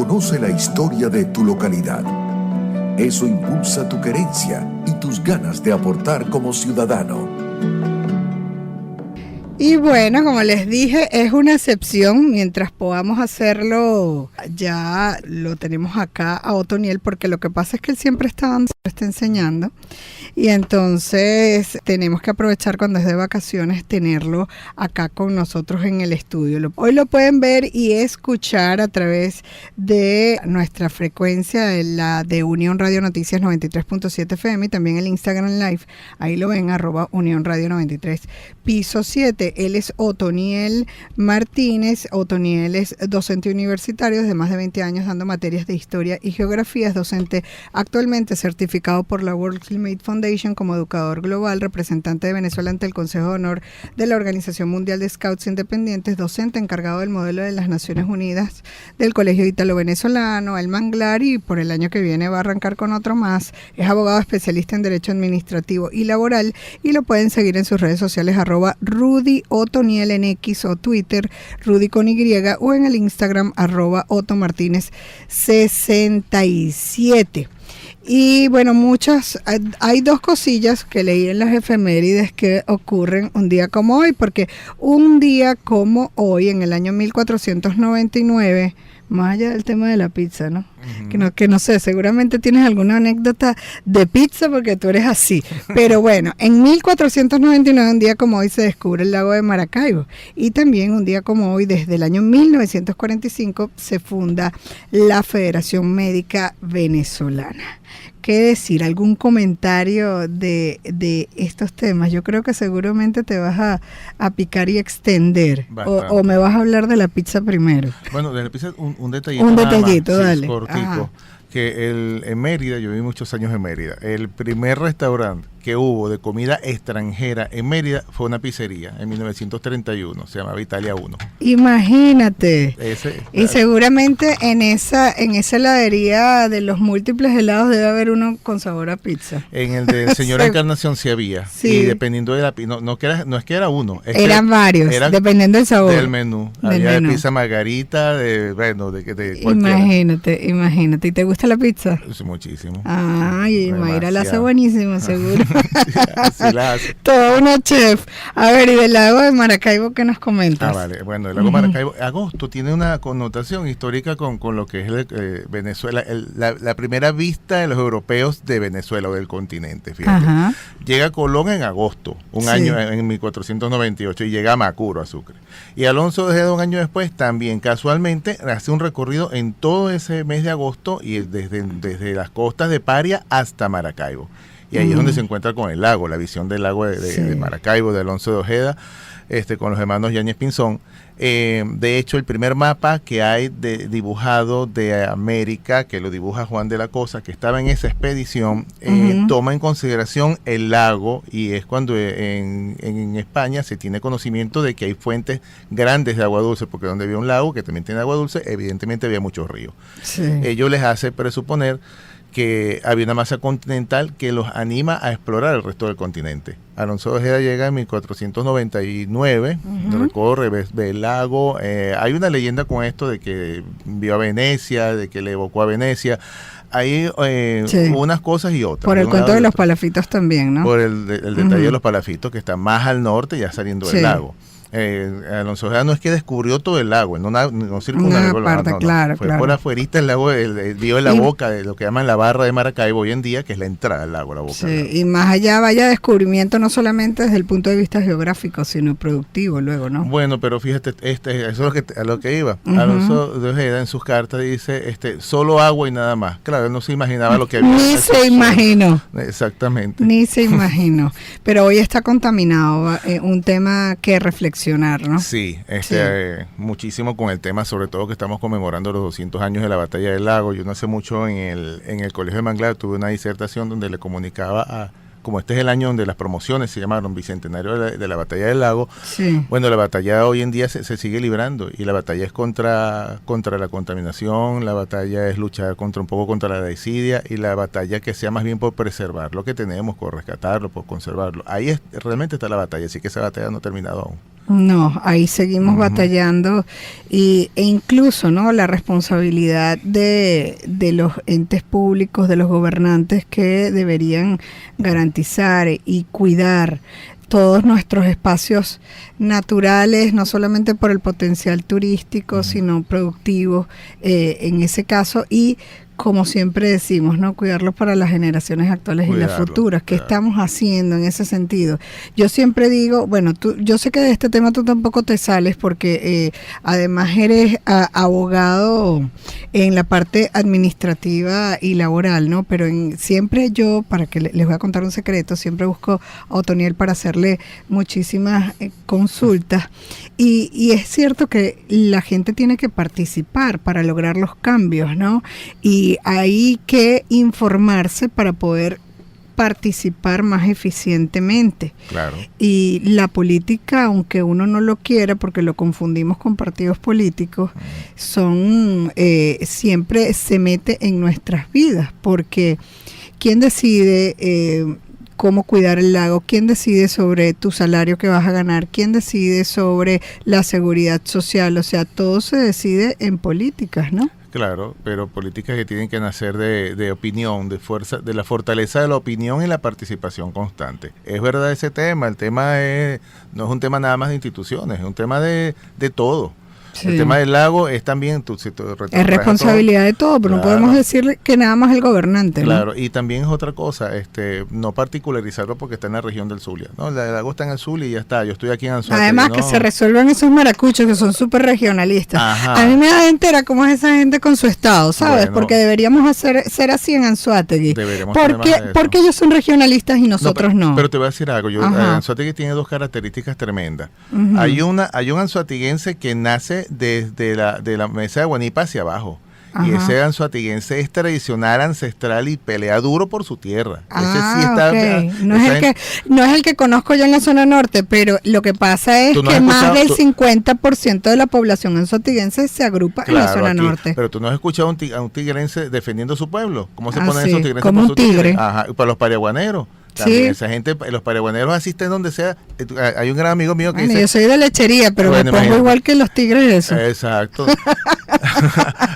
Conoce la historia de tu localidad. Eso impulsa tu querencia y tus ganas de aportar como ciudadano. Y bueno, como les dije, es una excepción. Mientras podamos hacerlo, ya lo tenemos acá a Otoniel, porque lo que pasa es que él siempre está dando, está enseñando. Y entonces tenemos que aprovechar cuando es de vacaciones, tenerlo acá con nosotros en el estudio. Hoy lo pueden ver y escuchar a través de nuestra frecuencia, la de Unión Radio Noticias 93.7 FM, y también el Instagram Live. Ahí lo ven, @Unión Radio 93, piso 7. Él es Otoniel Martínez. Otoniel es docente universitario de más de 20 años dando materias de historia y geografía. Es docente actualmente certificado por la World Climate Foundation como educador global, representante de Venezuela ante el Consejo de Honor de la Organización Mundial de Scouts Independientes, docente encargado del modelo de las Naciones Unidas del Colegio Ítalo-Venezolano, El Manglar, y por el año que viene va a arrancar con otro más. Es abogado especialista en Derecho Administrativo y Laboral, y lo pueden seguir en sus redes sociales @Rudy Otoniel en X o Twitter, Rudy con Y, o en el Instagram @Otomartinez 67. Y bueno, hay dos cosillas que leí en las efemérides que ocurren un día como hoy, porque un día como hoy, en el año 1499, más allá del tema de la pizza, ¿no? Uh-huh. Que no sé, seguramente tienes alguna anécdota de pizza porque tú eres así. Pero bueno, en 1499, un día como hoy, se descubre el lago de Maracaibo. Y también un día como hoy, desde el año 1945, se funda la Federación Médica Venezolana. ¿Qué decir? ¿Algún comentario de estos temas? Yo creo que seguramente te vas a picar y extender. O me vas a hablar de la pizza primero. Bueno, de la pizza un detallito. Un detallito, más, dale. Sí, cortico. Ajá. Que en Mérida, yo viví muchos años en Mérida, el primer restaurante que hubo de comida extranjera en Mérida fue una pizzería en 1931, se llamaba Italia 1. Imagínate. Y seguramente en esa heladería de los múltiples helados debe haber uno con sabor a pizza. En el de Señora Encarnación sí había. Sí. Y dependiendo de la pizza, no es que era uno. Eran varios, dependiendo del sabor. Del menú. Había de pizza margarita, de cualquiera. Imagínate. ¿Y te gusta la pizza? Sí, muchísimo. Ay, Mayra la hace buenísimo, seguro. Así la hace. Toda una chef. A ver, y del lago de Maracaibo, ¿qué nos comentas? Vale. Bueno, el lago Maracaibo, agosto tiene una connotación histórica con lo que es Venezuela, la primera vista de los europeos de Venezuela o del continente, fíjate. Ajá. Llega Colón en agosto, un año en 1498, y llega a Macuro, a Sucre. Y Alonso de Ojeda, un año después, también casualmente hace un recorrido en todo ese mes de agosto, y desde las costas de Paria hasta Maracaibo. Y ahí es donde se encuentra con el lago, la visión del lago de Maracaibo, de Alonso de Ojeda, con los hermanos Yáñez Pinzón. De hecho, el primer mapa que hay dibujado de América, que lo dibuja Juan de la Cosa, que estaba en esa expedición, toma en consideración el lago, y es cuando en España se tiene conocimiento de que hay fuentes grandes de agua dulce, porque donde había un lago que también tiene agua dulce, evidentemente había muchos ríos. Sí. Ello les hace presuponer que había una masa continental que los anima a explorar el resto del continente. Alonso de Ojeda llega en 1499, recorre, ve el lago. Hay una leyenda con esto de que vio a Venecia, de que le evocó a Venecia. Hay unas cosas y otras. Por el cuento de los palafitos también, ¿no? Por el detalle de los palafitos, que está más al norte, ya saliendo del lago. Alonso Ojeda no es que descubrió todo el lago, no circunavegó fue por afuerita el lago, vio la boca de lo que llaman la barra de Maracaibo hoy en día, que es la entrada del lago, la boca del lago. Y más allá vaya descubrimiento no solamente desde el punto de vista geográfico, sino productivo luego, ¿no? Bueno, pero fíjate, eso es a lo que iba. Alonso de Ojeda en sus cartas dice, solo agua y nada más. Claro, él no se imaginaba lo que había. Ni se imaginó. Exactamente. Ni se imaginó. Pero hoy está contaminado, un tema que reflexiona, ¿no? Sí, muchísimo con el tema, sobre todo que estamos conmemorando los 200 años de la Batalla del Lago. Yo no hace mucho en el Colegio de Manglar tuve una disertación donde le comunicaba como este es el año donde las promociones se llamaron Bicentenario de la Batalla del Lago, sí. Bueno, la batalla hoy en día se sigue librando, y la batalla es contra la contaminación, la batalla es luchar un poco contra la desidia, y la batalla que sea más bien por preservar lo que tenemos, por rescatarlo, por conservarlo. Ahí realmente está la batalla, así que esa batalla no ha terminado aún. No, ahí seguimos batallando, e incluso, ¿no?, la responsabilidad de los entes públicos, de los gobernantes, que deberían garantizar y cuidar todos nuestros espacios naturales, no solamente por el potencial turístico, sino productivo, en ese caso, y como siempre decimos, ¿no?, cuidarlos para las generaciones actuales y las futuras. ¿Qué estamos haciendo en ese sentido? Yo siempre digo, bueno, yo sé que de este tema tú tampoco te sales, porque además eres abogado en la parte administrativa y laboral, ¿no? Pero siempre yo, para que les voy a contar un secreto, siempre busco a Otoniel para hacerle muchísimas consultas, y es cierto que la gente tiene que participar para lograr los cambios, ¿no? Y hay que informarse para poder participar más eficientemente. Claro. Y la política, aunque uno no lo quiera, porque lo confundimos con partidos políticos, siempre se mete en nuestras vidas, porque ¿quién decide cómo cuidar el lago? ¿Quién decide sobre tu salario que vas a ganar? ¿Quién decide sobre la seguridad social? O sea, todo se decide en políticas, ¿no? Claro, pero políticas que tienen que nacer de opinión, de fuerza, de la fortaleza de la opinión y la participación constante. Es verdad ese tema, el tema no es un tema nada más de instituciones, es un tema de todo. Sí. El tema del lago es también... es responsabilidad de todo, pero claro, no podemos decirle que nada más el gobernante. Claro, ¿no? Y también es otra cosa, no particularizarlo porque está en la región del Zulia. ¿No? El lago está en el Zulia y ya está, yo estoy aquí en Anzoátegui. Además, que se resuelvan esos maracuchos que son súper regionalistas. Ajá. A mí me da entera cómo es esa gente con su estado, ¿sabes? Bueno, porque deberíamos ser así en Anzoátegui. Porque ellos son regionalistas y nosotros no. Pero te voy a decir algo, Anzoátegui tiene dos características tremendas. Hay un anzoatiguense que nace desde la mesa de Guanipa hacia abajo. Ajá. Y ese anzoatiguense es tradicional, ancestral y pelea duro por su tierra. Ese sí está... Okay. No es el que conozco yo en la zona norte, pero lo que pasa es que más del 50% de la población anzoatiguense se agrupa en la zona norte. Pero tú no has escuchado a un tigrense defendiendo su pueblo. ¿Cómo se ponen esos tigrenses como por un tigre? Tigre? Ajá, y para los pariaguaneros. También esa gente, los paraguaneros asisten donde sea. Hay un gran amigo mío que dice... Yo soy de lechería, pero me pongo igual que los tigres eso. Exacto.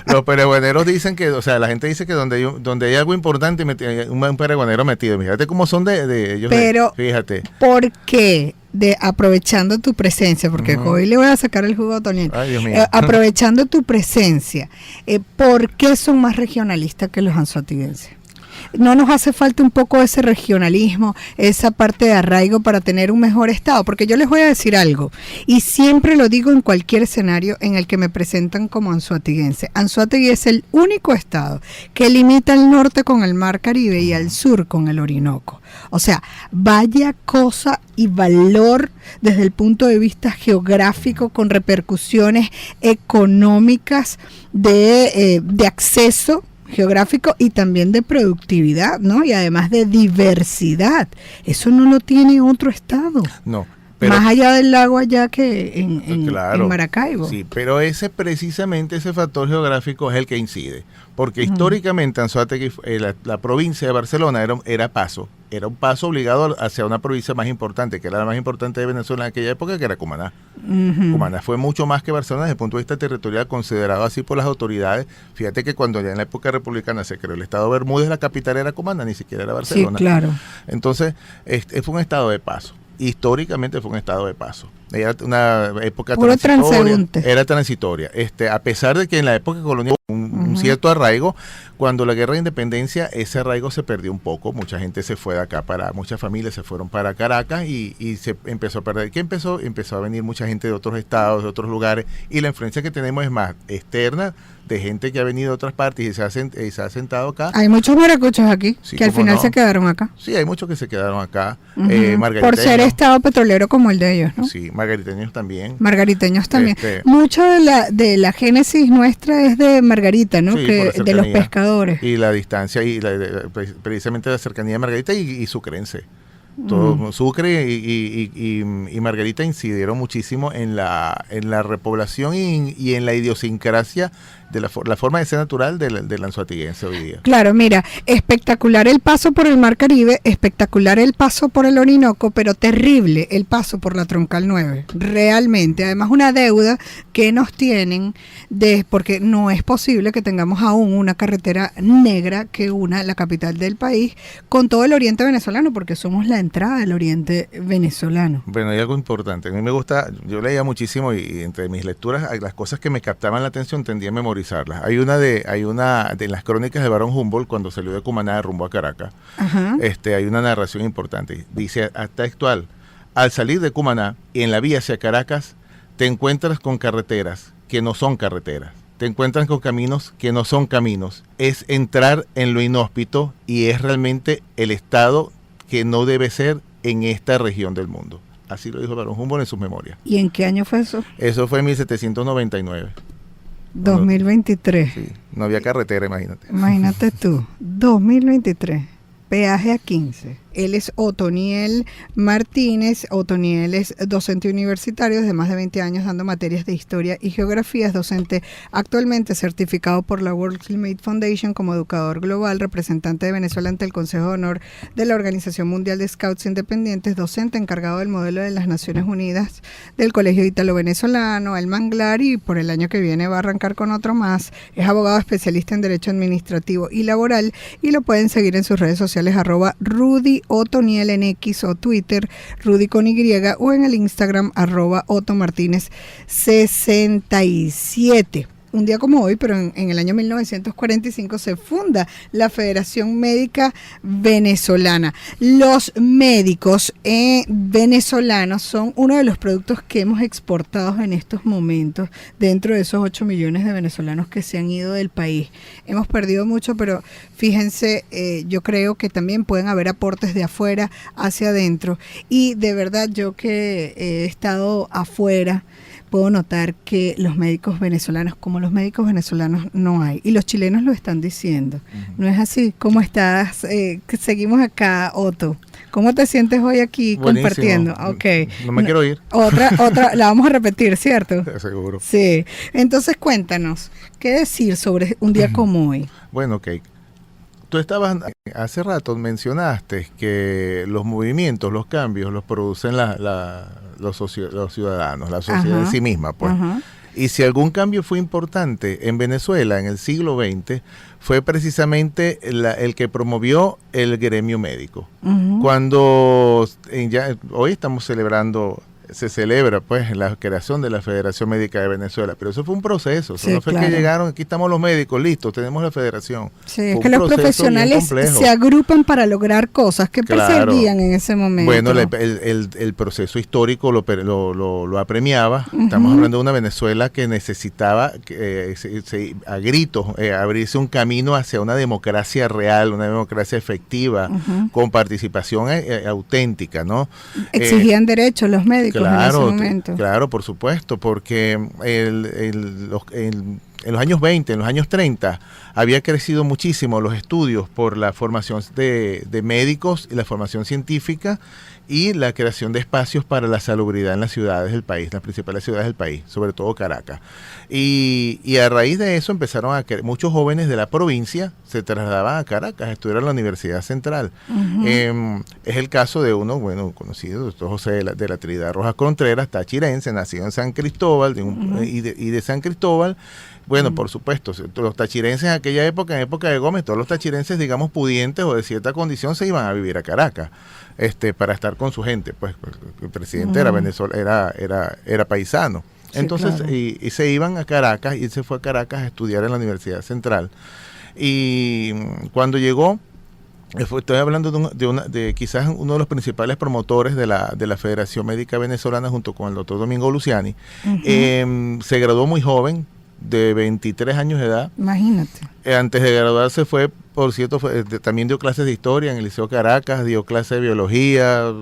Los paraguaneros dicen que, o sea, la gente dice que donde hay algo importante, un paraguanero metido. Fíjate cómo son de ellos. Pero, fíjate. ¿Por qué? Aprovechando tu presencia, porque hoy le voy a sacar el jugo a Otoniel. Ay, Dios mío. Aprovechando tu presencia, ¿por qué son más regionalistas que los anzoatiguenses? ¿No nos hace falta un poco ese regionalismo, esa parte de arraigo para tener un mejor estado? Porque yo les voy a decir algo, y siempre lo digo en cualquier escenario en el que me presentan como anzoatiguense. Anzoátegui es el único estado que limita al norte con el Mar Caribe y al sur con el Orinoco. O sea, vaya cosa y valor desde el punto de vista geográfico, con repercusiones económicas de acceso geográfico y también de productividad, ¿no? Y además de diversidad. Eso no lo tiene otro estado. No. Pero, más allá del lago allá que en Maracaibo. Sí, pero precisamente ese factor geográfico es el que incide. Porque históricamente Anzoátegui, la provincia de Barcelona era un paso obligado hacia una provincia más importante, que era la más importante de Venezuela en aquella época, que era Cumaná. Cumaná fue mucho más que Barcelona desde el punto de vista territorial, considerado así por las autoridades. Fíjate que cuando ya en la época republicana se creó el estado de Bermúdez, la capital era Cumaná, ni siquiera era Barcelona. Sí, claro. Entonces, fue un estado de paso. Históricamente fue un estado de paso. Era una época transitoria. A pesar de que en la época colonial un cierto arraigo, cuando la guerra de independencia, ese arraigo se perdió un poco. Mucha gente se fue de acá muchas familias se fueron para Caracas y se empezó a perder. ¿Qué empezó? Empezó a venir mucha gente de otros estados, de otros lugares, y la influencia que tenemos es más externa, de gente que ha venido de otras partes y se ha sentado acá. Hay muchos maracuchos aquí, sí, que al final se quedaron acá. Sí, hay muchos que se quedaron acá. Por ser estado petrolero como el de ellos, ¿no? Sí, margariteños también. Mucho de la génesis nuestra es de Margarita, ¿no? Sí, de los pescadores. Y la distancia, precisamente la cercanía de Margarita y Sucrense. Sucre y Margarita incidieron muchísimo en la repoblación y en la idiosincrasia de la forma de ser natural del anzoatiguense hoy día. Claro, mira, espectacular el paso por el Mar Caribe, espectacular el paso por el Orinoco, pero terrible el paso por la Troncal 9, realmente. Además, una deuda que nos tienen, porque no es posible que tengamos aún una carretera negra que una la capital del país con todo el oriente venezolano, porque somos la entrada del oriente venezolano. Bueno, hay algo importante. A mí me gusta, yo leía muchísimo y entre mis lecturas, las cosas que me captaban la atención tendía a memorizarlas. Hay una de las crónicas de Barón Humboldt cuando salió de Cumaná rumbo a Caracas. Ajá. Hay una narración importante. Dice textual: al salir de Cumaná y en la vía hacia Caracas, te encuentras con carreteras que no son carreteras. Te encuentras con caminos que no son caminos. Es entrar en lo inhóspito y es realmente el estado que no debe ser en esta región del mundo. Así lo dijo Barón Humboldt en sus memorias. ¿Y en qué año fue eso? Eso fue en 1799. 2023. Sí, no había carretera, imagínate. Imagínate tú, 2023, peaje a 15. Él es Otoniel Martínez. Otoniel es docente universitario de más de 20 años dando materias de historia y geografía. Es docente actualmente certificado por la World Climate Foundation como educador global, representante de Venezuela ante el Consejo de Honor de la Organización Mundial de Scouts Independientes, docente encargado del modelo de las Naciones Unidas del Colegio Ítalo-Venezolano, El Manglar, y por el año que viene va a arrancar con otro más. Es abogado especialista en Derecho Administrativo y Laboral y lo pueden seguir en sus redes sociales @Rudy Otoniel en X o Twitter, Rudy con Y, o en el Instagram @OtoMartinez67. Un día como hoy, pero en el año 1945 se funda la Federación Médica Venezolana. Los médicos venezolanos son uno de los productos que hemos exportado en estos momentos dentro de esos 8 millones de venezolanos que se han ido del país. Hemos perdido mucho, pero fíjense, yo creo que también pueden haber aportes de afuera hacia adentro. Y de verdad, yo que he estado afuera, puedo notar que los médicos venezolanos, como los médicos venezolanos, no hay. Y los chilenos lo están diciendo. ¿No es así? ¿Cómo estás? Seguimos acá, Otto. ¿Cómo te sientes hoy aquí? Buenísimo. Compartiendo? Okay. No me quiero ir. Otra, la vamos a repetir, ¿cierto? Seguro. Sí. Entonces cuéntanos, ¿qué decir sobre un día como hoy? Bueno, ok. Tú estabas, hace rato mencionaste que los movimientos, los cambios, los producen los ciudadanos, la sociedad en sí misma, pues. Ajá. Y si algún cambio fue importante en Venezuela en el siglo XX, fue precisamente el que promovió el gremio médico. Cuando hoy estamos celebrando, se celebra pues la creación de la Federación Médica de Venezuela, pero eso fue un proceso, eso no fue que llegaron, aquí estamos los médicos, listos, tenemos la federación. Sí, es que los profesionales se agrupan para lograr cosas que perseguían en ese momento. Bueno, el proceso histórico lo apremiaba. Estamos hablando de una Venezuela que necesitaba a gritos abrirse un camino hacia una democracia real, una democracia efectiva, con participación auténtica, ¿no? Exigían derechos los médicos. Claro, por supuesto, porque en los años 20, en los años 30, había crecido muchísimo los estudios por la formación de médicos y la formación científica y la creación de espacios para la salubridad en las ciudades del país, las principales ciudades del país, sobre todo Caracas. Y a raíz de eso empezaron muchos jóvenes de la provincia se trasladaban a Caracas a estudiar en la Universidad Central. Es el caso de uno, bueno, conocido, doctor José de la Trinidad Rojas Contreras, tachirense, nacido en San Cristóbal, y de San Cristóbal. Bueno, por supuesto, los tachirenses en aquella época, en época de Gómez, todos los tachirenses, digamos, pudientes o de cierta condición, se iban a vivir a Caracas, para estar con su gente, pues el presidente era paisano. Sí, entonces, claro. y se iban a Caracas, y él se fue a Caracas a estudiar en la Universidad Central. Y cuando llegó, estoy hablando de quizás uno de los principales promotores de la Federación Médica Venezolana, junto con el doctor Domingo Luciani. Se graduó muy joven, de 23 años de edad. Imagínate. Antes de graduarse por cierto, también dio clases de historia en el Liceo Caracas, dio clases de biología,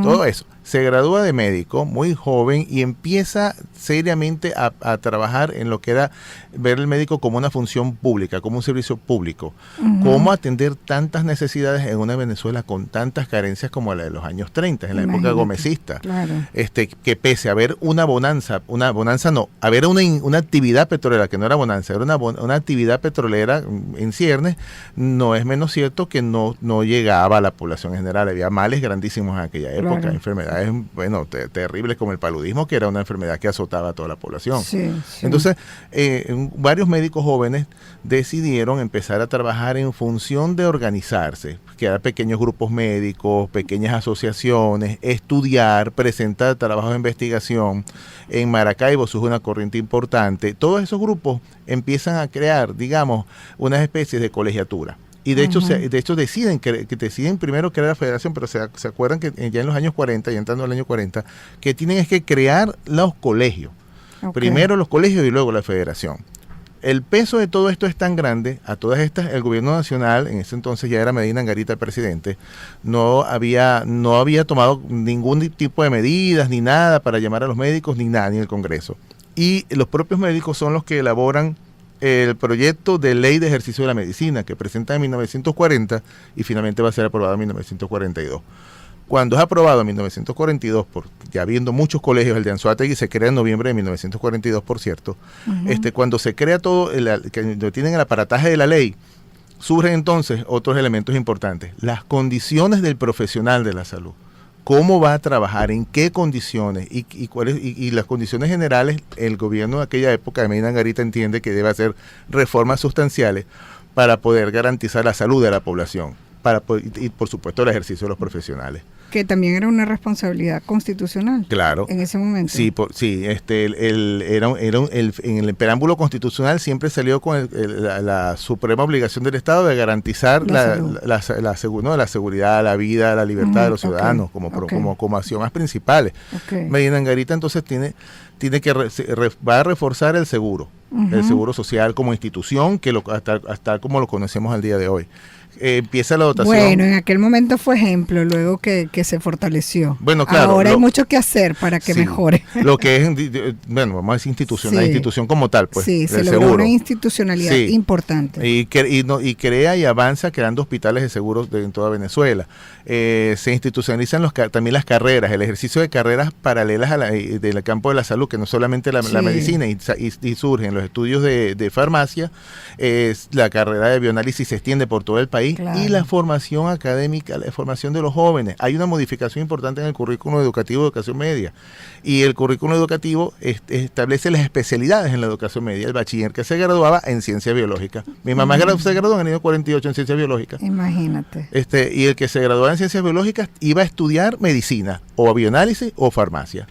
todo eso. se gradúa de médico muy joven y empieza seriamente a trabajar en lo que era ver el médico como una función pública, como un servicio público. Cómo atender tantas necesidades en una Venezuela con tantas carencias como la de los años 30, en la época gomecista. Claro. Que pese a haber haber una actividad petrolera, que no era bonanza, era una actividad petrolera en ciernes, no es menos cierto que no llegaba a la población en general. Había males grandísimos en aquella época, enfermedades terribles como el paludismo, que era una enfermedad que azotaba a toda la población. Sí. Entonces, varios médicos jóvenes decidieron empezar a trabajar en función de organizarse, crear pequeños grupos médicos, pequeñas asociaciones, estudiar, presentar trabajos de investigación. En Maracaibo surge una corriente importante. Todos esos grupos empiezan a crear, digamos, unas especies de colegiatura. Y de hecho, deciden primero crear la federación, pero se acuerdan que ya en los años 40, y entrando al año 40, que tienen es que crear los colegios. Primero los colegios y luego la federación. El peso de todo esto es tan grande, a todas estas, el gobierno nacional, en ese entonces ya era Medina Angarita el presidente, no había tomado ningún tipo de medidas ni nada para llamar a los médicos, ni nada, ni el Congreso. Y los propios médicos son los que elaboran el proyecto de ley de ejercicio de la medicina, que presenta en 1940 y finalmente va a ser aprobado en 1942. Cuando es aprobado en 1942, ya habiendo muchos colegios, el de Anzoátegui se crea en noviembre de 1942, por cierto, cuando se crea todo, que tienen el aparataje de la ley, surgen entonces otros elementos importantes. Las condiciones del profesional de la salud. Cómo va a trabajar, en qué condiciones y las condiciones generales. El gobierno de aquella época de Medina Angarita entiende que debe hacer reformas sustanciales para poder garantizar la salud de la población y por supuesto el ejercicio de los profesionales. Que también era una responsabilidad constitucional. Claro. En ese momento. Sí, en el preámbulo constitucional siempre salió con la suprema obligación del Estado de garantizar la seguridad, la vida, la libertad de los ciudadanos como acciones principales. Medina Angarita entonces va a reforzar el seguro, el seguro social como institución, que hasta como lo conocemos al día de hoy. Empieza la dotación. Bueno, en aquel momento fue ejemplo, luego que se fortaleció. Bueno, claro. Ahora hay mucho que hacer para que mejore. Lo que es, vamos a decir institución, la institución como tal, pues. Sí, se logró una institucionalidad importante. Y crea y avanza creando hospitales de seguros en toda Venezuela. Se institucionalizan también las carreras, el ejercicio de carreras paralelas del campo de la salud, que no solamente la medicina, y surgen los estudios de farmacia, la carrera de bioanálisis se extiende por todo el país. Y la formación académica, la formación de los jóvenes. Hay una modificación importante en el currículo educativo de educación media. Y el currículo educativo establece las especialidades en la educación media. El bachiller que se graduaba en ciencia biológica. Mi mamá se graduó en el año 48 en ciencia biológica. Imagínate. Y el que se graduaba en ciencias biológicas iba a estudiar medicina, o bioanálisis, o farmacia.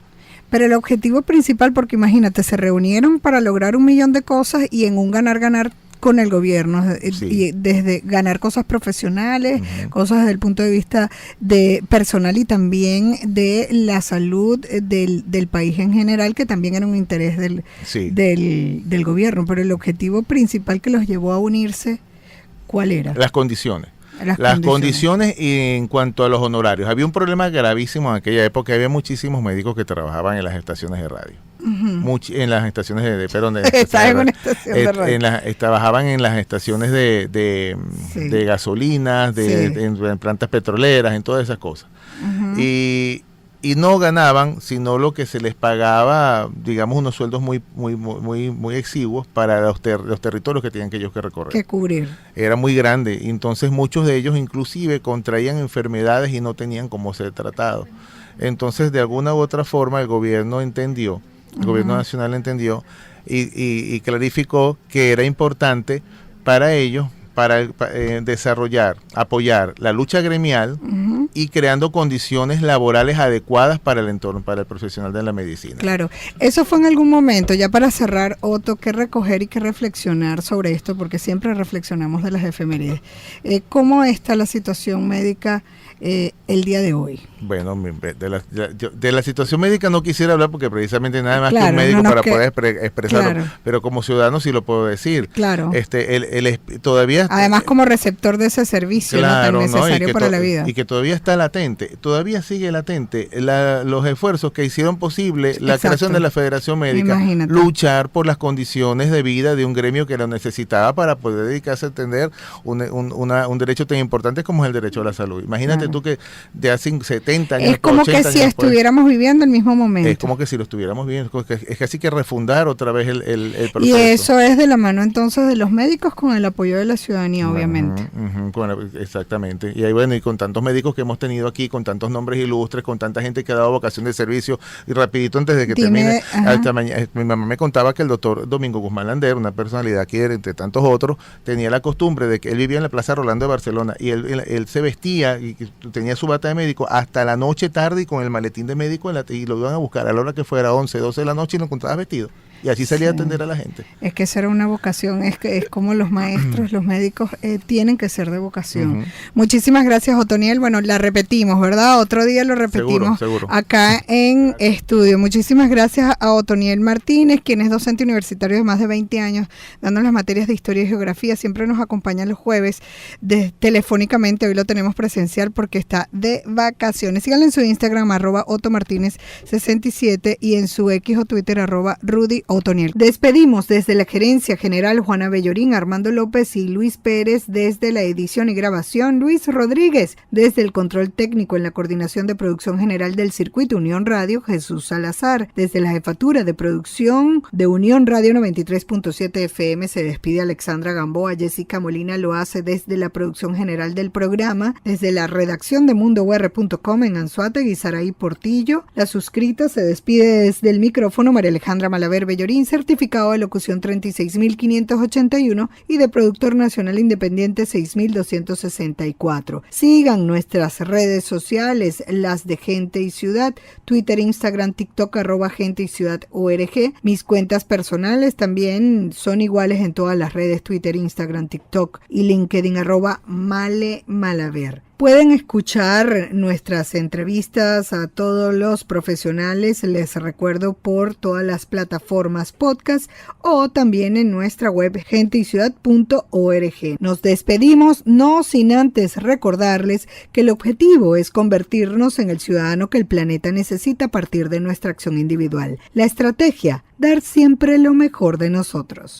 Pero el objetivo principal, porque imagínate, se reunieron para lograr 1 millón de cosas y en un ganar-ganar con el gobierno, y desde ganar cosas profesionales, cosas desde el punto de vista de personal y también de la salud del país en general, que también era un interés del gobierno. Pero el objetivo principal que los llevó a unirse, ¿cuál era? Las condiciones. Las condiciones y en cuanto a los honorarios. Había un problema gravísimo en aquella época. Había muchísimos médicos que trabajaban en las estaciones de radio. En las estaciones trabajaban en las estaciones de gasolinas, en plantas petroleras, en todas esas cosas. Y no ganaban sino lo que se les pagaba, digamos, unos sueldos muy exiguos para los territorios que tenían ellos que recorrer. Que cubrir. Era muy grande, entonces muchos de ellos inclusive contraían enfermedades y no tenían cómo ser tratados. Entonces, de alguna u otra forma, el gobierno entendió, el gobierno nacional entendió y clarificó que era importante para ellos, para desarrollar, apoyar la lucha gremial y creando condiciones laborales adecuadas para el entorno, para el profesional de la medicina. Claro, eso fue en algún momento, ya para cerrar, Otto, que recoger y que reflexionar sobre esto, porque siempre reflexionamos de las efemérides. ¿Cómo está la situación médica el día de hoy? Bueno, de la situación médica no quisiera hablar porque precisamente nada más que un médico para poder expresarlo, pero como ciudadano sí lo puedo decir. Claro. Todavía... Además como receptor de ese servicio, tan necesario para la vida. Y que todavía está latente, todavía sigue latente los esfuerzos que hicieron posible la creación de la Federación Médica, luchar por las condiciones de vida de un gremio que lo necesitaba para poder dedicarse a atender un derecho tan importante como es el derecho a la salud. Imagínate tú que de hace 70 años, es como que si estuviéramos viviendo el mismo momento. Es como que si lo estuviéramos viviendo, es casi que refundar otra vez el proceso. Y eso es de la mano entonces de los médicos con el apoyo de la ciudadanía, obviamente. Exactamente. Y ahí bueno, y con tantos médicos que hemos tenido aquí, con tantos nombres ilustres, con tanta gente que ha dado vocación de servicio, y rapidito antes de que termine, mi mamá me contaba que el doctor Domingo Guzmán Lander, una personalidad aquí entre tantos otros, tenía la costumbre de que él vivía en la Plaza Rolando de Barcelona, y él se vestía y tenía su bata de médico hasta la noche tarde y con el maletín de médico y lo iban a buscar a la hora que fuera 11, 12 de la noche y lo encontraba vestido. Y así salía a atender a la gente. Es que esa era una vocación, es como los maestros, los médicos tienen que ser de vocación. Muchísimas gracias, Otoniel. Bueno, la repetimos, ¿verdad? Otro día lo repetimos seguro. Acá en estudio. Muchísimas gracias a Otoniel Martínez, quien es docente universitario de más de 20 años, dando las materias de historia y geografía. Siempre nos acompaña los jueves telefónicamente. Hoy lo tenemos presencial porque está de vacaciones. Síganlo en su Instagram, @OtoMartínez67 y en su X o Twitter, @Rudy Otoniel. Despedimos desde la Gerencia General Juana Bellorín, Armando López y Luis Pérez desde la edición y grabación, Luis Rodríguez desde el control técnico en la coordinación de producción general del Circuito Unión Radio, Jesús Salazar desde la jefatura de producción de Unión Radio 93.7 FM. Se despide Alexandra Gamboa, Jessica Molina lo hace desde la producción general del programa, desde la redacción de mundour.com en Anzoátegui, Saraí Portillo. La suscrita se despide desde el micrófono María Alejandra Malaver Bellorín, certificado de locución 36.581 y de productor nacional independiente 6.264. Sigan nuestras redes sociales, las de Gente y Ciudad, Twitter, Instagram, TikTok, @Gente y Ciudad ORG. Mis cuentas personales también son iguales en todas las redes, Twitter, Instagram, TikTok y LinkedIn, @MaleMalaver. Pueden escuchar nuestras entrevistas a todos los profesionales, les recuerdo, por todas las plataformas podcast o también en nuestra web genteyciudad.org. Nos despedimos, no sin antes recordarles que el objetivo es convertirnos en el ciudadano que el planeta necesita a partir de nuestra acción individual. La estrategia, dar siempre lo mejor de nosotros.